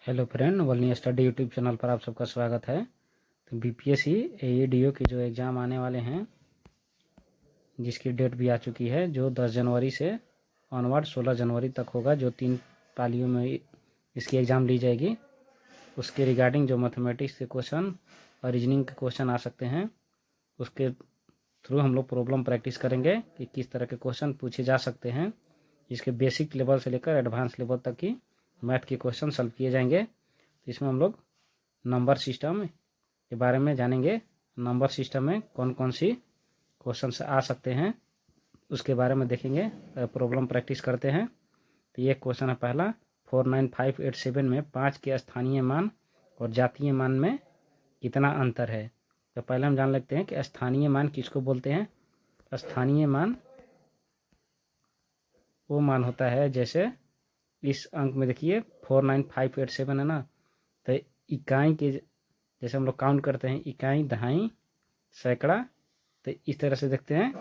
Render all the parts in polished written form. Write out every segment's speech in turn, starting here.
Hello friend, वलनी study YouTube channel पर आप सबका स्वागत है। तो बीपीएससी एईडीओ की जो एग्ज़ाम आने वाले हैं, जिसकी डेट भी आ चुकी है, जो 10 जनवरी से ऑनवर्ड 16 जनवरी तक होगा, जो 3 पालियों में इसकी एग्ज़ाम ली जाएगी। उसके रिगार्डिंग जो मैथमेटिक्स के क्वेश्चन और रीजनिंग के क्वेश्चन आ सकते हैं, उसके थ्रू हम लोग प्रॉब्लम प्रैक्टिस करेंगे कि किस तरह के क्वेश्चन पूछे जा सकते हैं। इसके बेसिक लेवल से लेकर एडवांस लेवल तक की मैथ के क्वेश्चन सॉल्व किए जाएंगे। तो इसमें हम लोग नंबर सिस्टम के बारे में जानेंगे। नंबर सिस्टम में कौन कौन सी क्वेश्चन आ सकते हैं, उसके बारे में देखेंगे। प्रॉब्लम प्रैक्टिस करते हैं। तो ये क्वेश्चन है पहला, 49587 में 5 के स्थानीय मान और जातीय मान में कितना अंतर है। तो पहले हम जान लेते हैं कि स्थानीय मान किसको बोलते हैं। स्थानीय मान वो मान होता है, जैसे इस अंक में देखिए 49587 है ना, तो इकाई के जैसे हम लोग काउंट करते हैं, इकाई, दहाई, सैकड़ा, तो इस तरह से देखते हैं।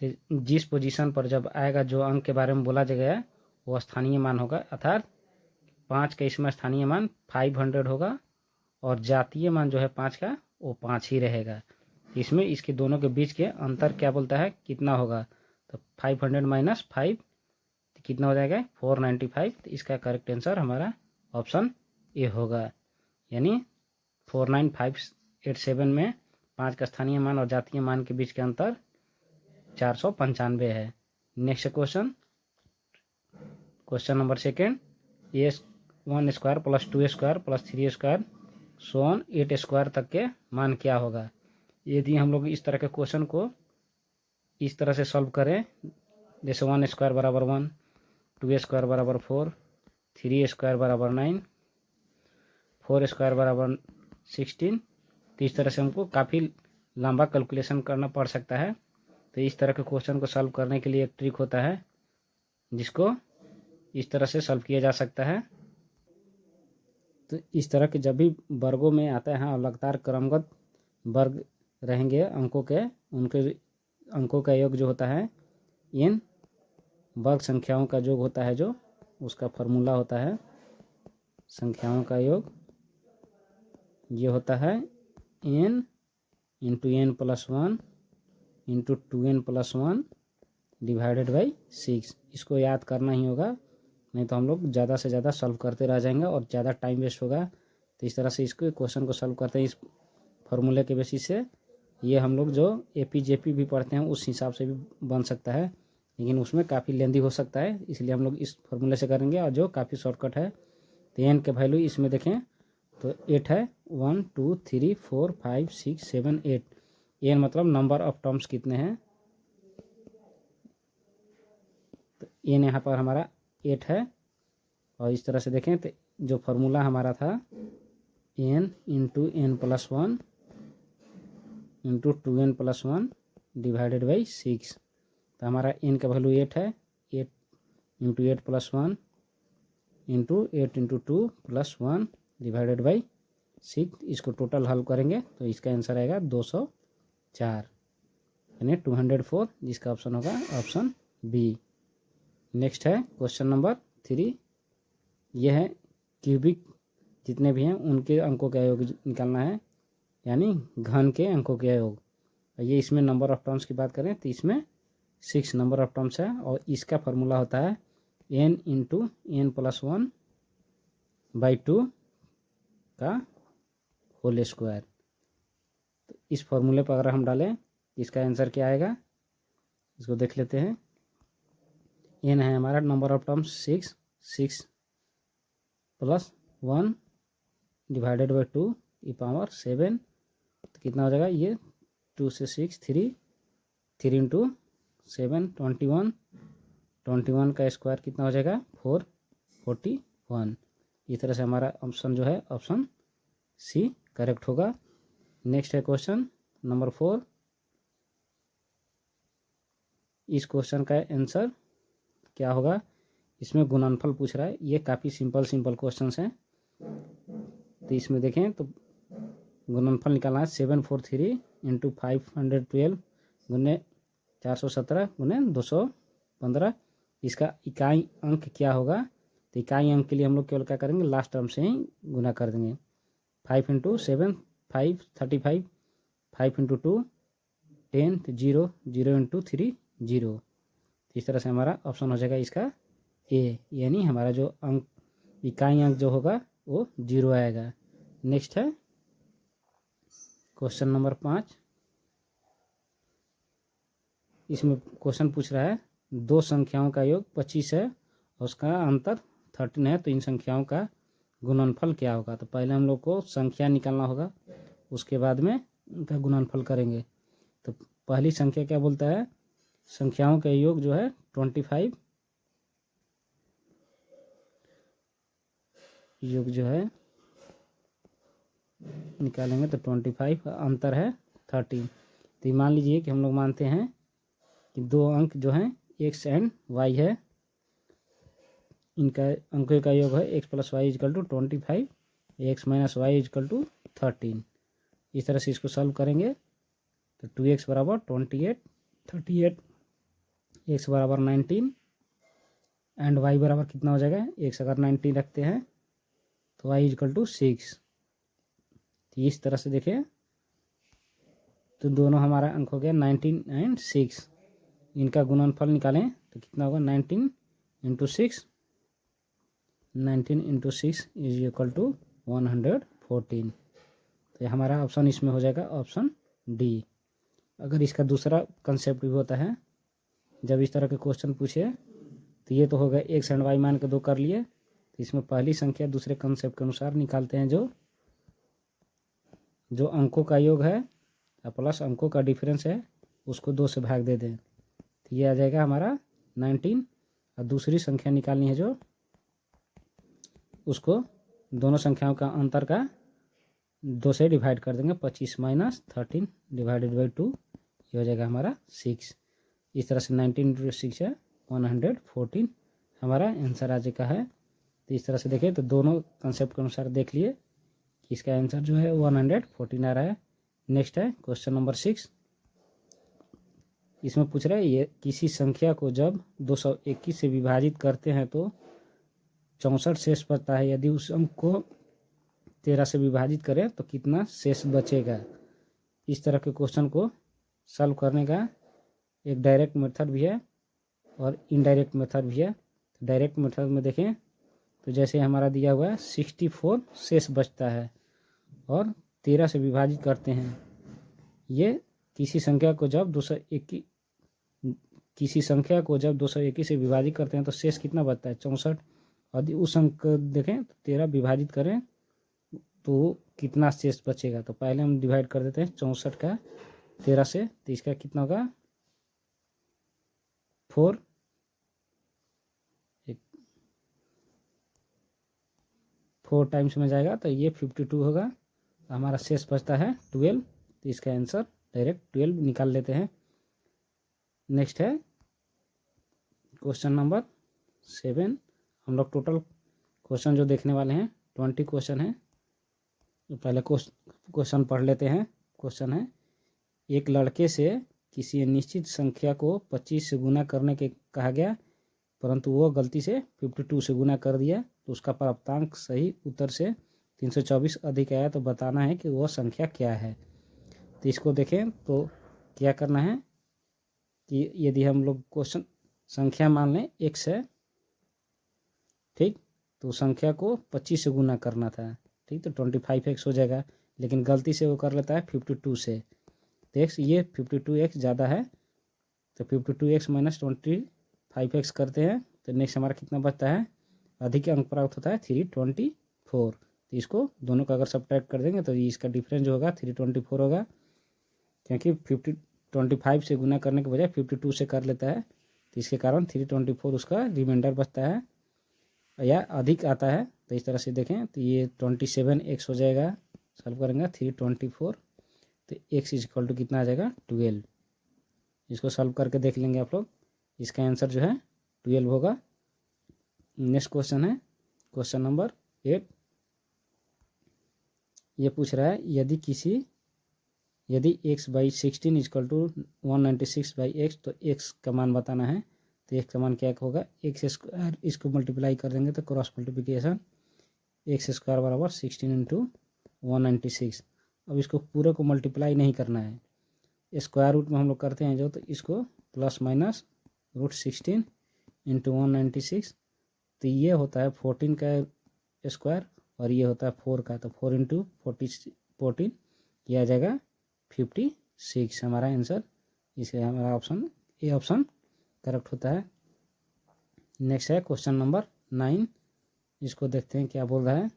तो जिस पोजीशन पर जब आएगा, जो अंक के बारे में बोला गया वो स्थानीय मान होगा, अर्थात 5 का इसमें स्थानीय मान 500 होगा, और जातीय मान जो है 5 का वो 5 ही रहेगा। इसमें इसके दोनों के बीच के अंतर क्या बोलता है, कितना होगा। तो 500 माइनस 5 कितना हो जाएगा, 495। तो इसका करेक्ट आंसर हमारा ऑप्शन ए होगा, यानी 49587 में 5 का स्थानीय मान और जातीय मान के बीच के अंतर 495 है। Next question number second, A1 square plus 2 square plus 3 square so on 8 square तक के मान क्या होगा। यदि हम लोग इस तरह के क्वेश्चन को इस तरह से सॉल्व करें, जैसे 1 स्क्वायर बराबर 1, 2 स्क्वायर बराबर 4, 3 स्क्वायर बराबर 9, 4 स्क्वायर बराबर 16, तो इस तरह से हमको काफ़ी लंबा कैलकुलेशन करना पड़ सकता है। तो इस तरह के क्वेश्चन को सॉल्व करने के लिए एक ट्रिक होता है, जिसको इस तरह से सॉल्व किया जा सकता है। तो इस तरह के जब भी वर्गों में आता है और लगातार क्रमगत वर्ग रहेंगे अंकों के, उनके अंकों का योग जो होता है, इन वर्ग संख्याओं का योग होता है, जो उसका फॉर्मूला होता है संख्याओं का योग, ये होता है n into n plus 1 into 2n plus 1 divided by 6। इसको याद करना ही होगा, नहीं तो हम लोग ज़्यादा से ज़्यादा सॉल्व करते रह जाएंगे और ज़्यादा टाइम वेस्ट होगा। तो इस तरह से इसको क्वेश्चन को सॉल्व करते हैं इस फॉर्मूले के बेसिस से। ये हम लोग जो APJP भी पढ़ते हैं उस हिसाब से भी बन सकता है, लेकिन उसमें काफ़ी लेंदी हो सकता है, इसलिए हम लोग इस फॉर्मूले से करेंगे, और जो काफ़ी शॉर्टकट है। तो n के वैल्यू इसमें देखें तो 8 है, 1 2 3 4 5 6 7 8। n मतलब नंबर ऑफ टर्म्स कितने हैं, तो n यहाँ पर हमारा 8 है। और इस तरह से देखें तो जो फार्मूला हमारा था n into n plus 1 into 2n plus 1 divided by 6। तो हमारा n का वैल्यू 8 है, 8 into 8 plus 1 into 8 into 2 plus 1 divided by 6। इसको टोटल हल करेंगे तो इसका आंसर आएगा 204, यानी 204, जिसका ऑप्शन होगा ऑप्शन बी। नेक्स्ट है क्वेश्चन नंबर 3। यह है क्यूबिक जितने भी हैं उनके अंकों का योग निकालना है, यानी घन के अंकों के योग। ये इसमें नंबर ऑफ टर्म्स की बात करें तो इसमें 6 नंबर ऑफ टर्म्स है, और इसका फार्मूला होता है n into n plus 1 by 2 का होल स्क्वायर। तो इस फार्मूले पर अगर हम डालें इसका आंसर क्या आएगा, इसको देख लेते हैं। n है हमारा number of terms 6 plus 1 divided by 2 E power 7। तो कितना हो जाएगा, ये 2 से 6 3 इंटू 7 21 का स्क्वायर कितना हो जाएगा 441। इस तरह से हमारा ऑप्शन जो है ऑप्शन सी करेक्ट होगा। नेक्स्ट है क्वेश्चन नंबर 4। इस क्वेश्चन का आंसर क्या होगा, इसमें गुणनफल पूछ रहा है। ये काफ़ी सिंपल क्वेश्चन हैं। तो इसमें देखें तो गुणनफल निकालना है 743 इंटू 512 गुने 417 गुने 215। इसका इकाई अंक क्या होगा, तो इकाई अंक के लिए हम लोग केवल क्या करेंगे, लास्ट टर्म से ही गुना कर देंगे। 5 × 7 5 35, 5 × 2 10, 0 0 × 3 0। इस तरह से हमारा ऑप्शन हो जाएगा इसका ए, यानी हमारा जो अंक इकाई अंक जो होगा वो 0 आएगा। नेक्स्ट है क्वेश्चन नंबर 5। इसमें क्वेश्चन पूछ रहा है दो संख्याओं का योग 25 है और उसका अंतर 13 है, तो इन संख्याओं का गुणनफल क्या होगा। तो पहले हम लोग को संख्या निकालना होगा, उसके बाद में उनका गुणनफल करेंगे। तो पहली संख्या क्या बोलता है, संख्याओं का योग जो है 25, योग जो है निकालेंगे तो 25, अंतर है 13। तो मान लीजिए कि हम लोग मानते हैं कि दो अंक जो हैं x एंड y है, इनका अंकों का योग है x + y = 25, x - y = 13। इस तरह से इसको सॉल्व करेंगे तो 2x = 28, 38 x = 19 एंड y बराबर कितना हो जाएगा, x अगर 19 रखते हैं तो y = 6। तो इस तरह से देखें तो दोनों हमारा अंक हो गया 19 एंड 6। इनका गुणनफल निकालें तो कितना होगा, 19 × 6, 19 × 6 = 114। तो ये हमारा ऑप्शन इसमें हो जाएगा ऑप्शन डी। अगर इसका दूसरा कंसेप्ट भी होता है, जब इस तरह के क्वेश्चन पूछे तो ये तो होगा x एंड y मान के दो कर लिए, तो इसमें पहली संख्या दूसरे कंसेप्ट के अनुसार निकालते हैं, जो अंकों का योग है प्लस अंकों का डिफरेंस है उसको 2 से भाग दे दें, तो ये आ जाएगा हमारा 19। और दूसरी संख्या निकालनी है जो उसको दोनों संख्याओं का अंतर का 2 से डिवाइड कर देंगे, 25 - 13 / 2, ये हो जाएगा हमारा 6। इस तरह से 19 × 6 है 114 हमारा आंसर आ जाएगा है। तो इस तरह से देखें तो दोनों कंसेप्ट के अनुसार देख लिए कि इसका आंसर जो है 114 आ रहा है। नेक्स्ट है क्वेश्चन नंबर 6। इसमें पूछ रहा है ये किसी संख्या को जब 221 से विभाजित करते हैं तो 64 शेष बचता है, यदि उस अंक को 13 से विभाजित करें तो कितना शेष बचेगा। इस तरह के क्वेश्चन को सॉल्व करने का एक डायरेक्ट मेथड भी है और इनडायरेक्ट मेथड भी है। तो डायरेक्ट मेथड में देखें तो जैसे हमारा दिया हुआ है 64 शेष बचता है और 13 से विभाजित करते हैं, ये किसी संख्या को जब 221 से विभाजित करते हैं तो शेष कितना बचता है, 64। और उस अंक देखें तो 13 विभाजित करें तो कितना शेष बचेगा। तो पहले हम डिवाइड कर देते हैं 64 का 13 से, तो इसका कितना होगा 4 टाइम्स में जाएगा तो ये 52 होगा। हमारा शेष बचता है 12, तो इसका आंसर डायरेक्ट 12 निकाल लेते हैं। नेक्स्ट है क्वेश्चन नंबर 7। हम लोग टोटल क्वेश्चन जो देखने वाले हैं 20 क्वेश्चन है। तो पहले क्वेश्चन पढ़ लेते हैं। क्वेश्चन है एक लड़के से किसी निश्चित संख्या को 25 से गुना करने के कहा गया, परंतु वो गलती से 52 से गुना कर दिया, तो उसका प्राप्तांक सही उत्तर से 324 अधिक आया, तो बताना है कि वह संख्या क्या है। तो इसको देखें तो क्या करना है कि यदि हम लोग क्वेश्चन संख्या मान लें x है, ठीक, तो संख्या को 25 से गुना करना था, ठीक, तो 25x हो जाएगा, लेकिन गलती से वो कर लेता है 52 से, तो x ये 52x ज़्यादा है, तो 52x - 25x करते हैं तो नेक्स्ट हमारा कितना बचता है, अधिक अंक प्राप्त होता है 324। तो इसको दोनों का अगर सब्ट्रैक्ट कर देंगे तो इसका डिफरेंस जो होगा 324 होगा, क्योंकि 25 से गुना करने के बजाय 52 से कर लेता है, तो इसके कारण 324 उसका रिमाइंडर बचता है या अधिक आता है। तो इस तरह से देखें तो ये 27x हो जाएगा, सॉल्व करेंगे 324, तो x = कितना आ जाएगा 12। इसको सॉल्व करके देख लेंगे आप लोग, इसका आंसर जो है 12 होगा। नेक्स्ट क्वेश्चन है क्वेश्चन नंबर 8। ये पूछ रहा है यदि x/16 = 196/x, तो x का मान बताना है। तो एक्स का मान क्या होगा, एक्स स्क्वायर, इसको मल्टीप्लाई कर देंगे तो क्रॉस मल्टीप्लिकेशन एक्स स्क्वायर बराबर 16 इंटू 196। अब इसको पूरे को मल्टीप्लाई नहीं करना है, स्क्वायर रूट में हम लोग करते हैं जो, तो इसको प्लस माइनस √16 इंटू 196, तो ये होता है 14 का स्क्वायर और ये होता है 4 का, तो 4 इंटू 14 ये आ जाएगा 56 हमारा आंसर। इसे हमारा ऑप्शन ए ऑप्शन करेक्ट होता है। नेक्स्ट है क्वेश्चन नंबर 9, इसको देखते हैं क्या बोल रहा है।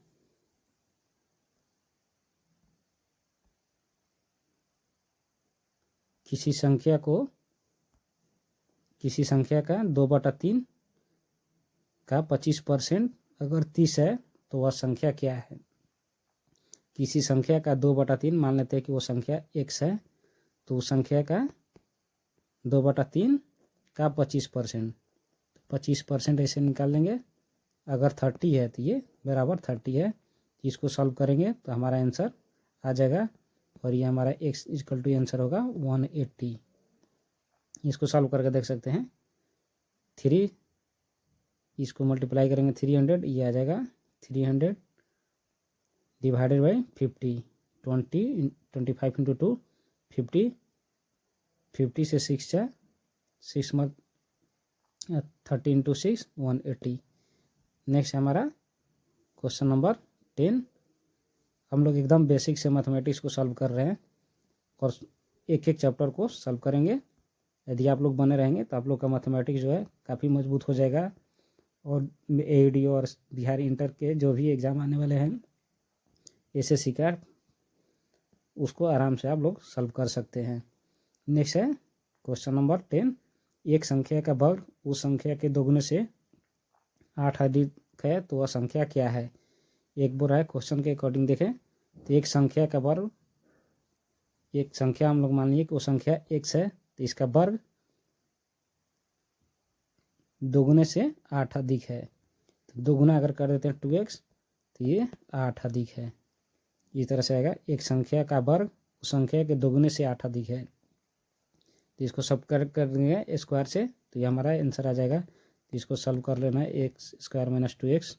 किसी संख्या का 2/3 का 25% अगर 30 है तो वह संख्या क्या है। किसी संख्या का 2/3, मान लेते हैं कि वो संख्या x है, तो उस संख्या का 2/3 का 25%, 25% ऐसे निकाल लेंगे। अगर 30 है तो ये बराबर 30 है, इसको सॉल्व करेंगे तो हमारा आंसर आ जाएगा और ये हमारा x इक्वल टू आंसर होगा 180। इसको सॉल्व करके देख सकते हैं। 3 इसको मल्टीप्लाई करेंगे 300, ये आ जाएगा 300 डिवाइडेड बाई 50, 25 इंटू 2 50, 50 से 6 जा 6 मत 30 इंटू 6 180। नेक्स्ट हमारा क्वेश्चन नंबर 10। हम लोग एकदम बेसिक से मैथमेटिक्स को सॉल्व कर रहे हैं और एक एक चैप्टर को सॉल्व करेंगे। यदि आप लोग बने रहेंगे तो आप लोग का मैथमेटिक्स जो है काफ़ी मजबूत हो जाएगा और AUD और बिहार इंटर के जो भी एग्ज़ाम आने वाले हैं SSC का, उसको आराम से आप लोग सॉल्व कर सकते हैं। नेक्स्ट है क्वेश्चन नंबर 10। एक संख्या का वर्ग उस संख्या के दोगुने से 8 अधिक है तो वह संख्या क्या है। एक बोल रहा है क्वेश्चन के अकॉर्डिंग देखें तो एक संख्या का वर्ग, एक संख्या हम लोग मान लीजिए कि वो संख्या x है, तो इसका वर्ग दोगुने से 8 अधिक है, तो दोगुना अगर कर देते हैं 2x तो ये 8 अधिक है। इस तरह से आएगा एक संख्या का वर्ग उस संख्या के दोगुने से 8 अधिक है, तो इसको सब कर देंगे स्क्वायर से, तो ये हमारा आंसर आ जाएगा। तो इसको सॉल्व कर लेना है, x square minus 2x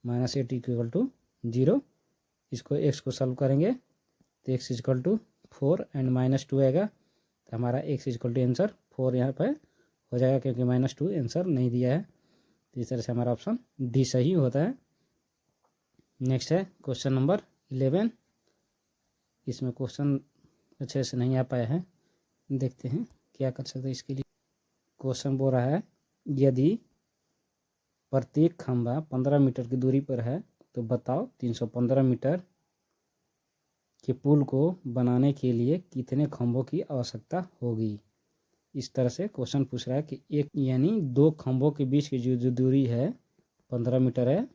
minus 8 equal to 0। इसको x को सॉल्व करेंगे तो x इक्वल टू 4 एंड -2 आएगा, तो हमारा x इक्वल टू आंसर 4 यहाँ पर हो जाएगा क्योंकि -2 आंसर नहीं दिया है। तो इस तरह से हमारा ऑप्शन डी सही होता है। नेक्स्ट है क्वेश्चन नंबर 11। इसमें क्वेश्चन अच्छे से नहीं आ पाया है, देखते हैं क्या कर सकते हैं इसके लिए। क्वेश्चन बोल रहा है यदि प्रत्येक खंभा 15 मीटर की दूरी पर है तो बताओ 315 मीटर के पुल को बनाने के लिए कितने खंभों की आवश्यकता होगी। इस तरह से क्वेश्चन पूछ रहा है कि एक यानी 2 खंभों के बीच की जो दूरी है 15 मीटर है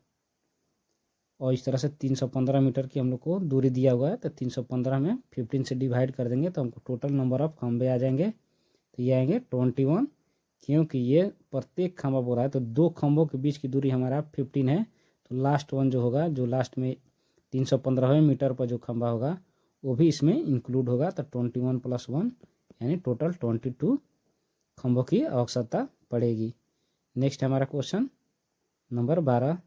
और इस तरह से 315 मीटर की हम लोग को दूरी दिया हुआ है, तो 315 में 15 से डिवाइड कर देंगे तो हमको टोटल नंबर ऑफ खंभे आ जाएंगे, तो ये आएंगे 21। क्योंकि ये प्रत्येक खंभा बोल रहा है तो 2 खंभों के बीच की दूरी हमारा 15 है, तो लास्ट वन जो होगा, जो लास्ट में 315वें मीटर पर जो खंभा होगा वो भी इसमें इंक्लूड होगा, तो 21 + 1 यानी टोटल 22 खंभों की आवश्यकता पड़ेगी। नेक्स्ट हमारा क्वेश्चन नंबर 12।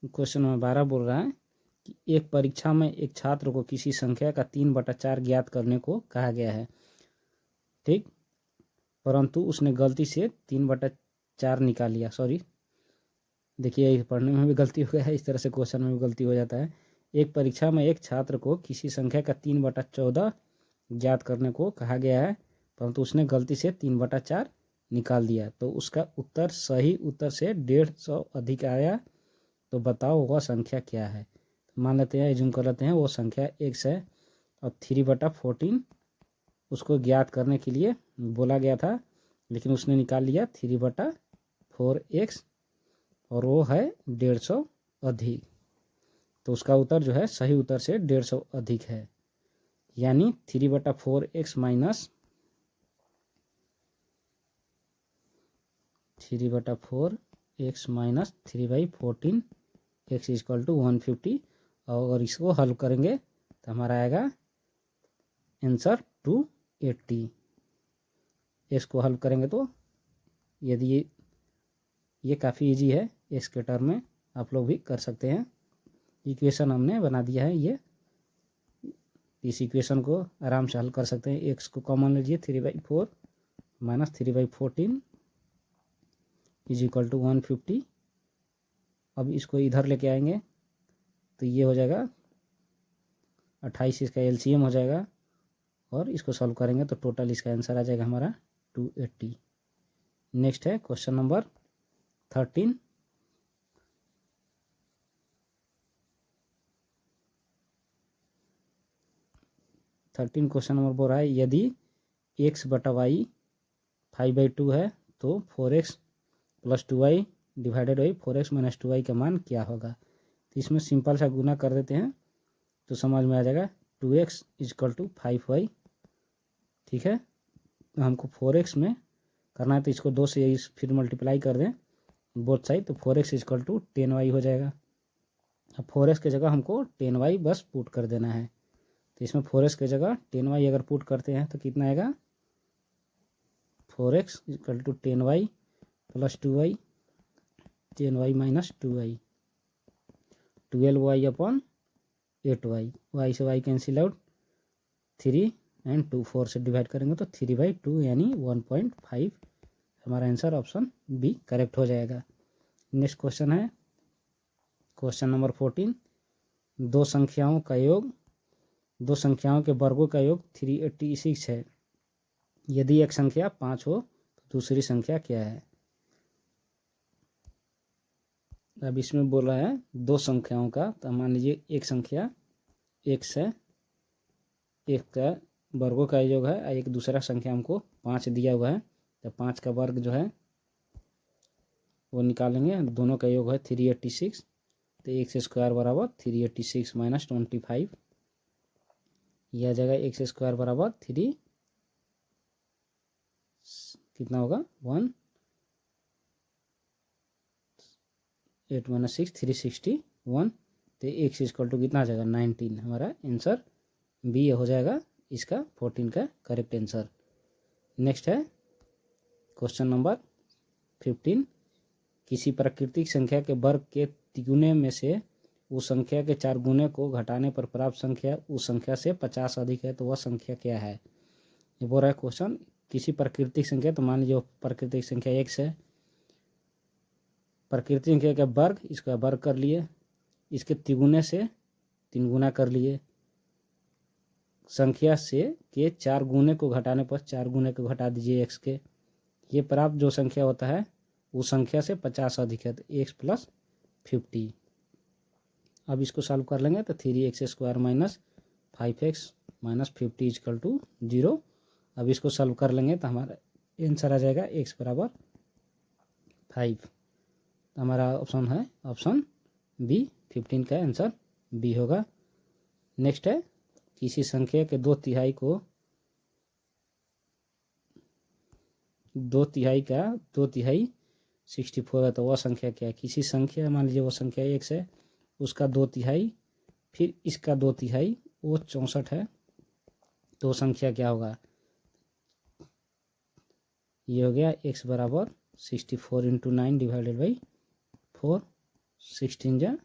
क्वेश्चन नंबर 12 बोल रहा है कि एक परीक्षा में एक छात्र को किसी संख्या का 3/4 ज्ञात करने को कहा गया है, ठीक, परंतु उसने गलती से 3/4 निकाल लिया। सॉरी, देखिए पढ़ने में भी गलती हो गया है, इस तरह से क्वेश्चन में भी गलती हो जाता है। एक परीक्षा में एक छात्र को किसी संख्या का 3/14 ज्ञात करने को कहा गया है, परंतु उसने गलती से 3/4 निकाल दिया, तो उसका उत्तर सही उत्तर से 150 अधिक आया, तो बताओ वह संख्या क्या है। मान लेते हैं, एज्यूम कर लेते हैं वो संख्या x है और 3/14 उसको ज्ञात करने के लिए बोला गया था, लेकिन उसने निकाल लिया 3/4x और वो है 150 अधिक, तो उसका उत्तर जो है सही उत्तर से 150 अधिक है, यानी 3/4x minus 3/4x minus 3/14 x equal to 150। और इसको हल करेंगे तो हमारा आएगा आंसर 280। एक्स को हल करेंगे तो यदि ये काफ़ी इजी है, एक्स के टर्म में आप लोग भी कर सकते हैं। इक्वेशन हमने बना दिया है ये, इस इक्वेशन को आराम से हल कर सकते हैं। एक्स को कॉमन लीजिए, 3/4 माइनस 3/14 इज इक्वल टू 150। अब इसको इधर लेके आएंगे तो ये हो जाएगा 28, इसका एलसीएम हो जाएगा और इसको सॉल्व करेंगे तो टोटल इसका आंसर आ जाएगा हमारा 280। नेक्स्ट है क्वेश्चन नंबर 13। क्वेश्चन नंबर बोल रहा है यदि x बटा वाई 5/2 है तो 4x plus 2y divided by 4x minus 2y का मान क्या होगा। तो इसमें सिंपल सा गुना कर देते हैं तो समझ में आ जाएगा 2x इजकल टू 5y। ठीक है, तो हमको 4x में करना है तो इसको 2 से फिर मल्टीप्लाई कर दें बोथ साइड, तो 4x इजकल टू 10y हो जाएगा। अब 4x की जगह हमको 10y बस पुट कर देना है, तो इसमें 4x की जगह 10y अगर पुट करते हैं तो कितना आएगा 4x equal to 10y plus 2y, 10y minus 2y, 12y upon 8y, y से y कैंसिल आउट, 3 एंड 2 4 से डिवाइड करेंगे तो 3/2 यानी 1.5 हमारा आंसर ऑप्शन बी करेक्ट हो जाएगा। नेक्स्ट क्वेश्चन है क्वेश्चन नंबर 14। दो संख्याओं के वर्गों का योग 386 है। यदि एक संख्या 5 हो तो दूसरी संख्या क्या है। अब इसमें बोला है दो संख्याओं का, तो मान लीजिए एक संख्या x है, एक का वर्गों का योग है, एक दूसरा संख्या हमको 5 दिया हुआ है, तो 5 का वर्ग जो है वो निकालेंगे। दोनों का योग है 386, तो एक्स स्क्वायर बराबर 386 माइनस 25, यह आ जाएगा एक्स स्क्वायर बराबर 3 कितना होगा 1 8 माइनस 6 361, तो एक्स इक्वल टू कितना आ जाएगा 19। हमारा आंसर बी हो जाएगा इसका 14 का करेक्ट आंसर। नेक्स्ट है क्वेश्चन नंबर 15। किसी प्राकृतिक संख्या के वर्ग के तिगुने में से उस संख्या के 4 गुने को घटाने पर प्राप्त संख्या उस संख्या से 50 अधिक है, तो वह संख्या क्या है। ये बोल रहा है क्वेश्चन किसी प्राकृतिक संख्या, तो मान लीजिए प्राकृतिक संख्या x है, प्राकृतिक संख्या का वर्ग, इसका वर्ग कर लिए, इसके तिगुने से 3 गुना कर लिए, संख्या से के 4 गुने को घटाने पर 4 गुने को घटा दीजिए x के, ये प्राप्त जो संख्या होता है उस संख्या से 50 अधिक है, तो x प्लस 50। अब इसको सॉल्व कर लेंगे तो 3x square minus 5x minus 50 equal to 0। अब इसको सॉल्व कर लेंगे तो हमारा आंसर आ जाएगा x बराबर 5। तो हमारा ऑप्शन है ऑप्शन बी, 15 का आंसर बी होगा। नेक्स्ट है किसी संख्या के 2/3 को 2/3 64 है, तो वह संख्या क्या है। किसी संख्या मान लीजिए वो संख्या x है, उसका 2/3 फिर इसका 2/3 वो 64 है, तो संख्या क्या होगा। ये हो गया x बराबर 64 इंटू 9 डिवाइडेड बाई 4, 16 जा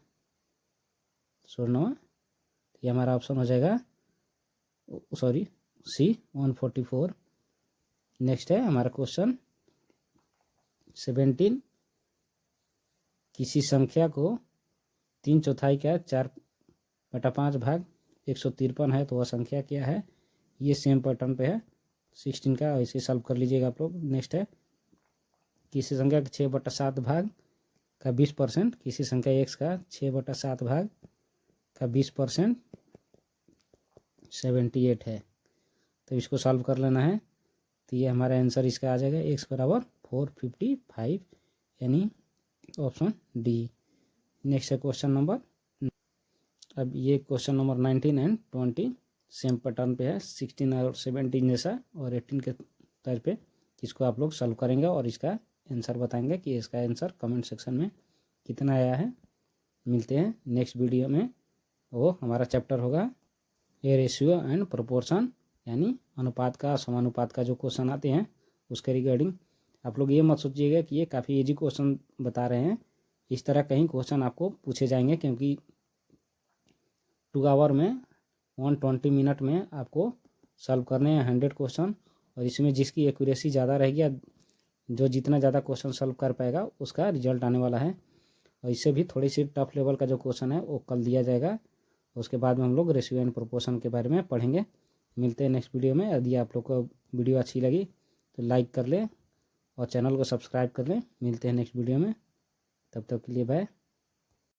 16, ये हमारा ऑप्शन हो जाएगा सॉरी सी 144। नेक्स्ट है हमारा क्वेश्चन 17। किसी संख्या को 3/4 का 4/5 भाग 153 है, तो वह संख्या क्या है। ये सेम पैटर्न पे है 16 का, ऐसे सॉल्व कर लीजिएगा आप लोग। नेक्स्ट है किसी संख्या के 6/7 भाग का 20%, किसी संख्या x का 6/7 भाग का 20% 78 है, तो इसको सॉल्व कर लेना है। तो ये हमारा आंसर इसका आ जाएगा x बराबर 455 यानी ऑप्शन डी। नेक्स्ट है क्वेश्चन नंबर, अब ये question number 19 and 20 same pattern पे है, 16 और 17 जैसा और 18 के तर्ज पे। इसको आप लोग सॉल्व करेंगे और इसका आंसर बताएंगे कि इसका आंसर कमेंट सेक्शन में कितना आया है। मिलते हैं नेक्स्ट वीडियो में, वो हमारा चैप्टर होगा ए रेशियो एंड प्रोपोर्शन, यानी अनुपात का समानुपात का जो क्वेश्चन आते हैं उसके रिगार्डिंग। आप लोग ये मत सोचिएगा कि ये काफ़ी इजी क्वेश्चन बता रहे हैं, इस तरह कहीं क्वेश्चन आपको पूछे जाएंगे, क्योंकि 2 आवर में 120 मिनट में आपको सॉल्व करने हैं 100 क्वेश्चन। और इसमें जिसकी एक्यूरेसी ज़्यादा रहेगी, जो जितना ज़्यादा क्वेश्चन सॉल्व कर पाएगा उसका रिजल्ट आने वाला है। और इससे भी थोड़ी सी टफ लेवल का जो क्वेश्चन है वो कल दिया जाएगा। उसके बाद में हम लोग रेशियो एंड प्रोपोर्शन के बारे में पढ़ेंगे। मिलते हैं नेक्स्ट वीडियो में। यदि आप लोग को वीडियो अच्छी लगी तो लाइक कर लें और चैनल को सब्सक्राइब कर लें। मिलते हैं नेक्स्ट वीडियो में, तब तक के लिए बाय।